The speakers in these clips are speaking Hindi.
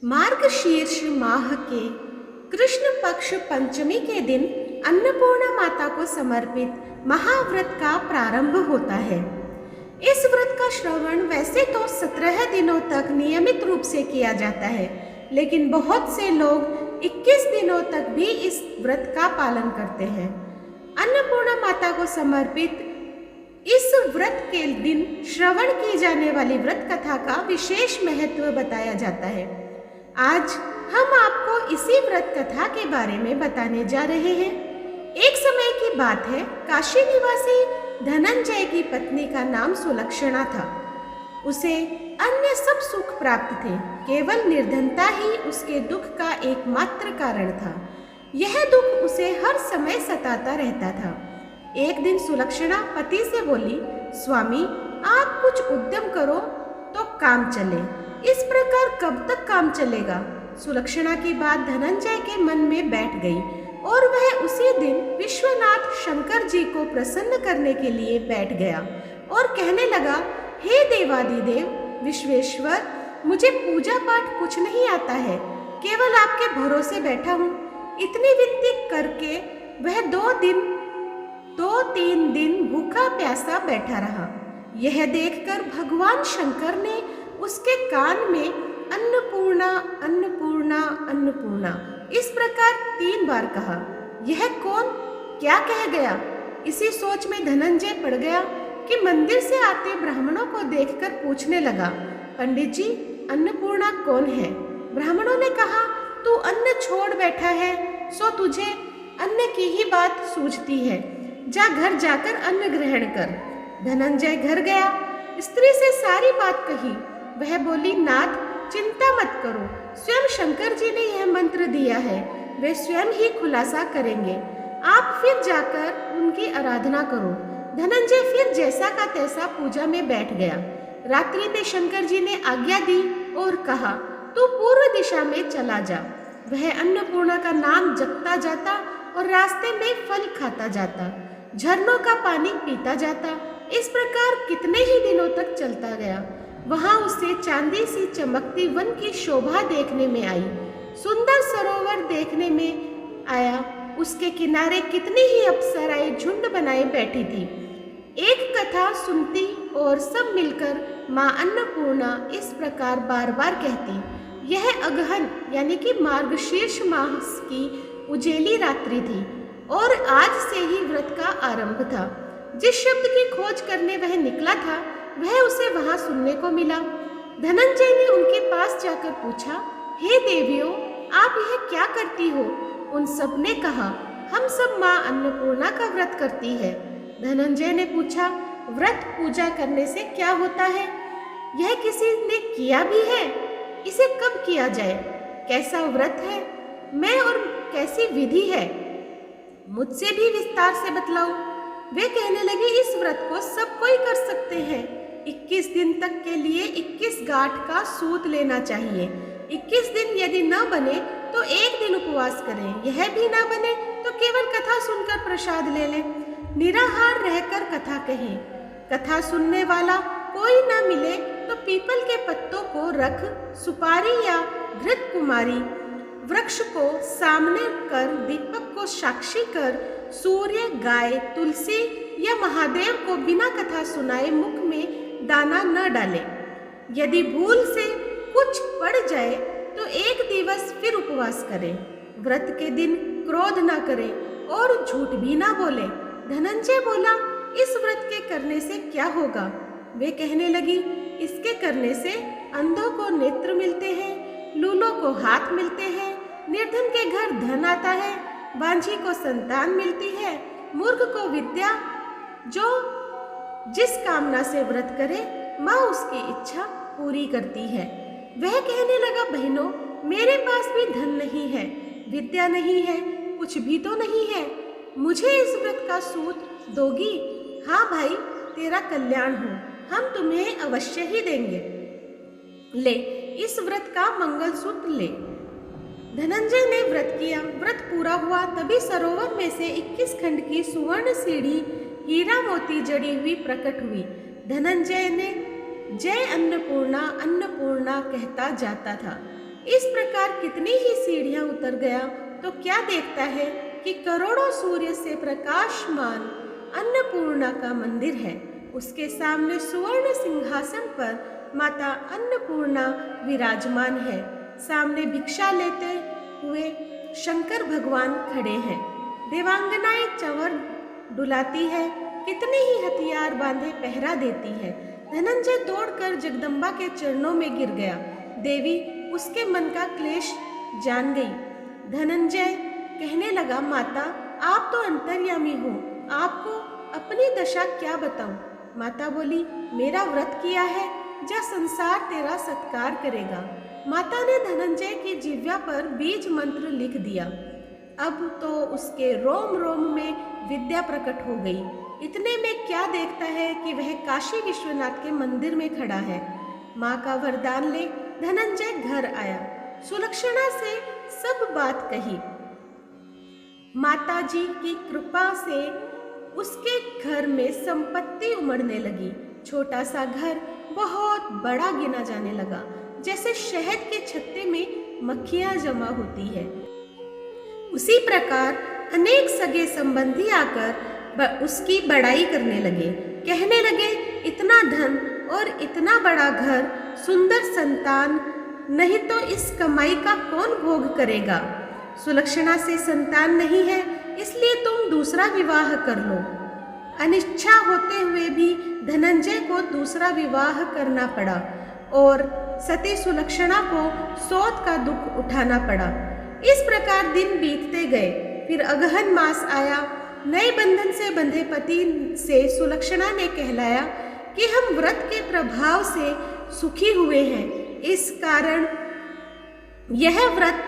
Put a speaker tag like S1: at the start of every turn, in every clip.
S1: मार्गशीर्ष माह के कृष्ण पक्ष पंचमी के दिन अन्नपूर्णा माता को समर्पित महाव्रत का प्रारंभ होता है। इस व्रत का श्रवण वैसे तो 17 दिनों तक नियमित रूप से किया जाता है, लेकिन बहुत से लोग 21 दिनों तक भी इस व्रत का पालन करते हैं। अन्नपूर्णा माता को समर्पित इस व्रत के दिन श्रवण की जाने वाली व्रत कथा का विशेष महत्व बताया जाता है। आज हम आपको इसी व्रत कथा के बारे में बताने जा रहे हैं। एक समय की बात है, काशी निवासी धनंजय की पत्नी का नाम सुलक्षणा था। उसे अन्य सब सुख प्राप्त थे, केवल निर्धनता ही उसके दुख का एकमात्र कारण था। यह दुख उसे हर समय सताता रहता था। एक दिन सुलक्षणा पति से बोली, स्वामी आप कुछ उद्यम करो तो काम चले। इस प्रकार कब तक काम चलेगा? सुलक्षणा की बात धनंजय के मन में बैठ गई और वह उसी दिन विश्वनाथ शंकर जी को प्रसन्न करने के लिए बैठ गया और कहने लगा, हे देवादिदेव विश्वेश्वर, मुझे पूजा पाठ कुछ नहीं आता है, केवल आपके भरोसे बैठा हूँ। इतनी विनती करके वह 2-3 दिन भूखा प्यासा बैठा रहा। यह देखकर भगवान शंकर ने उसके कान में अन्नपूर्णा अन्नपूर्णा अन्नपूर्णा इस प्रकार 3 बार कहा। यह कौन क्या कह गया? इसी सोच में धनंजय पड़ गया कि मंदिर से आते ब्राह्मणों को देखकर पूछने लगा, पंडित जी अन्नपूर्णा कौन है? ब्राह्मणों ने कहा, तू अन्न छोड़ बैठा है सो तुझे अन्न की ही बात सूझती है, जा घर जाकर अन्न ग्रहण कर। धनंजय घर गया, स्त्री से सारी बात कही। वह बोली, नाथ चिंता मत करो, स्वयं शंकर जी ने यह मंत्र दिया है, वे स्वयं ही खुलासा करेंगे, आप फिर जाकर उनकी आराधना करो। धनंजय फिर जैसा का तैसा पूजा में बैठ गया। रात्रि में शंकर जी ने आज्ञा दी और कहा, तू पूर्व दिशा में चला जा। वह अन्नपूर्णा का नाम जपता जाता और रास्ते में फल खाता जाता, झरनों का पानी पीता जाता। इस प्रकार कितने ही दिनों तक चलता गया। वहां उसे चांदी सी चमकती वन की शोभा देखने में आई, सुंदर सरोवर देखने में आया। उसके किनारे कितनी ही अप्सराएं झुंड बनाए बैठी थी। एक कथा सुनती और सब मिलकर माँ अन्नपूर्णा इस प्रकार बार बार कहती। यह अगहन यानी कि मार्गशीर्ष मास की उजेली रात्रि थी और आज से ही व्रत का आरंभ था। जिस शब्द की खोज करने वह निकला था, वह उसे वहां सुनने को मिला। धनंजय ने उनके पास जाकर पूछा, हे देवियों, आप यह क्या करती हो? उन सब ने कहा, हम सब माँ अन्नपूर्णा का व्रत करती है। धनंजय ने पूछा, व्रत पूजा करने से क्या होता है? यह किसी ने किया भी है? इसे कब किया जाए? कैसा व्रत है? मैं और कैसी विधि है? मुझसे भी विस्तार से बतलाओ। वे कहने लगे, इस व्रत को सब कोई कर सकते हैं। 21 दिन तक के लिए 21 गांठ का सूत लेना चाहिए। 21 दिन यदि न बने तो 1 दिन उपवास करें। यह भी न बने तो केवल कथा सुनकर प्रसाद ले लें। निराहार रहकर कथा कहें। कथा सुनने वाला कोई न मिले तो पीपल के पत्तों को रख सुपारी या घृत कुमारी वृक्ष को सामने कर, दीपक को साक्षी कर, सूर्य, गाय, तुलसी या महादेव को बिना कथा सुनाए मुख में दाना न डाले। यदि भूल से कुछ पड़ जाए तो 1 दिवस फिर उपवास करें। व्रत के दिन क्रोध न करें और झूठ भी ना बोले। धनंजय बोला, इस व्रत के करने से क्या होगा? वे कहने लगी, इसके करने से अंधों को नेत्र मिलते हैं, लूलों को हाथ मिलते हैं, निर्धन के घर धन आता है, बांझी को संतान मिलती है, मूर्ख को विद्या। जो जिस कामना से व्रत करे माँ उसकी इच्छा पूरी करती है। वह कहने लगा, बहनों मेरे पास भी धन नहीं है, विद्या नहीं है, कुछ भी तो नहीं है, मुझे इस व्रत का सूत दोगी? हाँ भाई, तेरा कल्याण हो, हम तुम्हें अवश्य ही देंगे। ले, इस व्रत का मंगलसूत्र ले। धनंजय ने व्रत किया। व्रत पूरा हुआ तभी सरोवर में से 21 खंड की सुवर्ण सीढ़ी हीरा मोती जड़ी हुई प्रकट हुई। धनंजय ने जय अन्नपूर्णा अन्नपूर्णा कहता जाता था। इस प्रकार कितनी ही सीढ़ियां उतर गया तो क्या देखता है कि करोड़ों सूर्य से प्रकाशमान अन्नपूर्णा का मंदिर है। उसके सामने सुवर्ण सिंहासन पर माता अन्नपूर्णा विराजमान है। सामने भिक्षा लेते हुए शंकर भगवान खड़े हैं। देवांगनाएं चंवर डुलाती है, कितने ही हथियार बांधे पहरा देती है। धनंजय दौड़कर जगदम्बा के चरणों में गिर गया। देवी उसके मन का क्लेश जान गई। धनंजय कहने लगा, माता आप तो अंतर्यामी हो, आपको अपनी दशा क्या बताऊं। माता बोली, मेरा व्रत किया है, जा संसार तेरा सत्कार करेगा। माता ने धनंजय की जिह्वा पर बीज मंत्र लिख दिया। अब तो उसके रोम रोम में विद्या प्रकट हो गई। इतने में क्या देखता है कि वह काशी विश्वनाथ के मंदिर में खड़ा है। माँ का वरदान ले धनंजय घर आया। सुलक्षणा से सब बात कही। माता जी की कृपा से उसके घर में संपत्ति उमड़ने लगी। छोटा सा घर बहुत बड़ा गिना जाने लगा, जैसे शहद के छत्ते में मक्खियां जमा होती है। उसी प्रकार अनेक सगे संबंधी आकर उसकी बड़ाई करने लगे। कहने लगे, इतना धन और इतना बड़ा घर, सुंदर संतान, नहीं तो इस कमाई का कौन भोग करेगा। सुलक्षणा से संतान नहीं है, इसलिए तुम दूसरा विवाह कर लो। अनिच्छा होते हुए भी धनंजय को दूसरा विवाह करना पड़ा और सती सुलक्षणा को सौत का दुख उठाना पड़ा। इस प्रकार दिन बीतते गए। फिर अगहन मास आया। नए बंधन से बंधे पति से सुलक्षणा ने कहलाया कि हम व्रत के प्रभाव से सुखी हुए हैं, इस कारण यह व्रत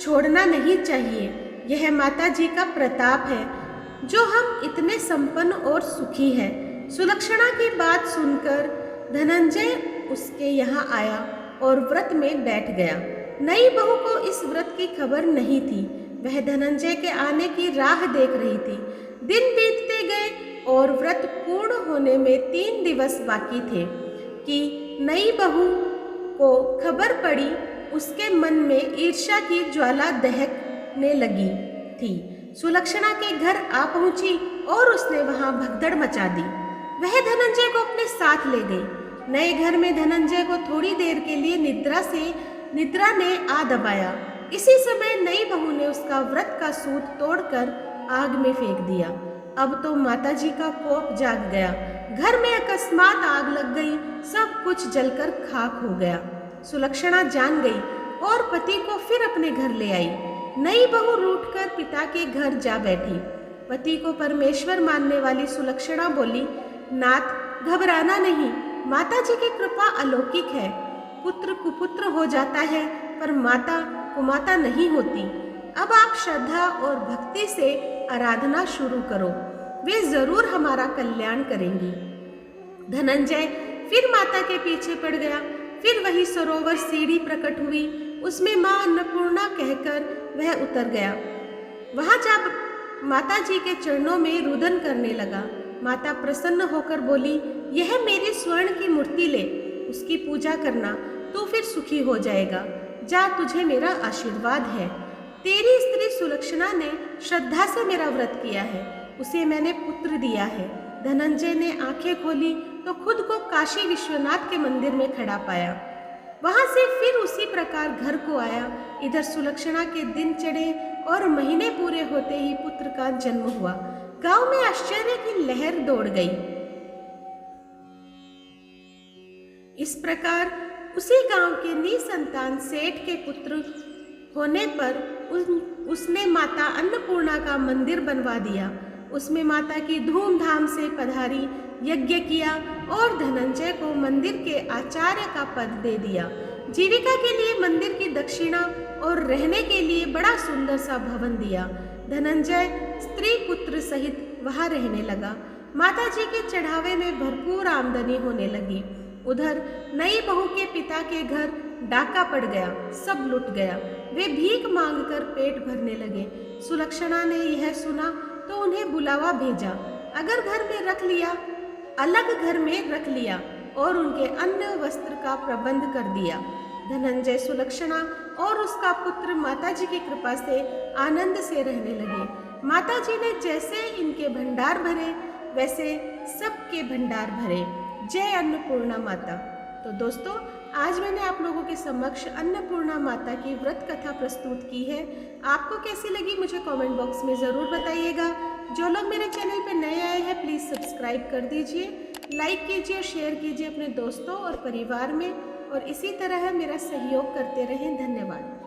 S1: छोड़ना नहीं चाहिए। यह माता जी का प्रताप है जो हम इतने संपन्न और सुखी हैं। सुलक्षणा की बात सुनकर धनंजय उसके यहाँ आया और व्रत में बैठ गया। नई बहू को इस व्रत की खबर नहीं थी। वह धनंजय के आने की राह देख रही थी। दिन बीतते गए और व्रत पूर्ण होने में 3 दिवस बाकी थे कि नई बहू को खबर पड़ी। उसके मन में ईर्ष्या की ज्वाला दहकने लगी थी। सुलक्षणा के घर आ पहुंची और उसने वहां भगदड़ मचा दी। वह धनंजय को अपने साथ ले गई। नए घर में धनंजय को थोड़ी देर के लिए निद्रा ने आ दबाया। इसी समय नई बहू ने उसका व्रत का सूत तोड़कर आग में फेंक दिया। अब तो माता जी का कोप जाग गया। घर में अकस्मात आग लग गई। सब कुछ जलकर खाक हो गया। सुलक्षणा जान गई और पति को फिर अपने घर ले आई। नई बहू रूठकर पिता के घर जा बैठी। पति को परमेश्वर मानने वाली सुलक्षणा बोली, नाथ घबराना नहीं, माता जी की कृपा अलौकिक है। पुत्र कुपुत्र हो जाता है पर माता कुमाता नहीं होती। अब आप श्रद्धा और भक्ति से आराधना शुरू करो, वे जरूर हमारा कल्याण करेंगी। धनंजय फिर माता के पीछे पड़ गया। फिर वही सरोवर सीढ़ी प्रकट हुई, उसमें माँ अन्नपूर्णा कहकर वह उतर गया। वहां जा माता जी के चरणों में रुदन करने लगा। माता प्रसन्न होकर बोली, यह मेरी स्वर्ण की मूर्ति ले, उसकी पूजा करना, तू फिर सुखी हो जाएगा। जा, तुझे मेरा आशीर्वाद है। तेरी स्त्री सुलक्षणा ने श्रद्धा से मेरा व्रत किया है, उसे मैंने पुत्र दिया है। धनंजय ने आंखें खोली तो खुद को काशी विश्वनाथ के मंदिर में खड़ा पाया। वहां से फिर उसी प्रकार घर को आया। इधर सुलक्षणा के दिन चढ़े और महीने पूरे होते ही पुत्र का जन्म हुआ। गांव में आश्चर्य की लहर दौड़ गई। इस प्रकार उसी गांव के निसंतान सेठ के पुत्र होने पर उसने माता अन्नपूर्णा का मंदिर बनवा दिया। उसमें माता की धूमधाम से पधारी, यज्ञ किया और धनंजय को मंदिर के आचार्य का पद दे दिया। जीविका के लिए मंदिर की दक्षिणा और रहने के लिए बड़ा सुंदर सा भवन दिया। धनंजय स्त्री पुत्र सहित वहां रहने लगा। माता जी के चढ़ावे में भरपूर आमदनी होने लगी। उधर नई बहू के पिता के घर डाका पड़ गया, सब लुट गया। वे भीख मांगकर पेट भरने लगे। सुलक्षणा ने यह सुना तो उन्हें बुलावा भेजा। अलग घर में रख लिया और उनके अन्न वस्त्र का प्रबंध कर दिया। धनंजय सुलक्षणा और उसका पुत्र माताजी की कृपा से आनंद से रहने लगे। माताजी ने जैसे इनके भंडार भरे वैसे सबके भंडार भरे। जय अन्नपूर्णा माता। तो दोस्तों, आज मैंने आप लोगों के समक्ष अन्नपूर्णा माता की व्रत कथा प्रस्तुत की है। आपको कैसी लगी मुझे कमेंट बॉक्स में ज़रूर बताइएगा। जो लोग मेरे चैनल पर नए आए हैं प्लीज़ सब्सक्राइब कर दीजिए, लाइक कीजिए और शेयर कीजिए अपने दोस्तों और परिवार में, और इसी तरह मेरा सहयोग करते रहें। धन्यवाद।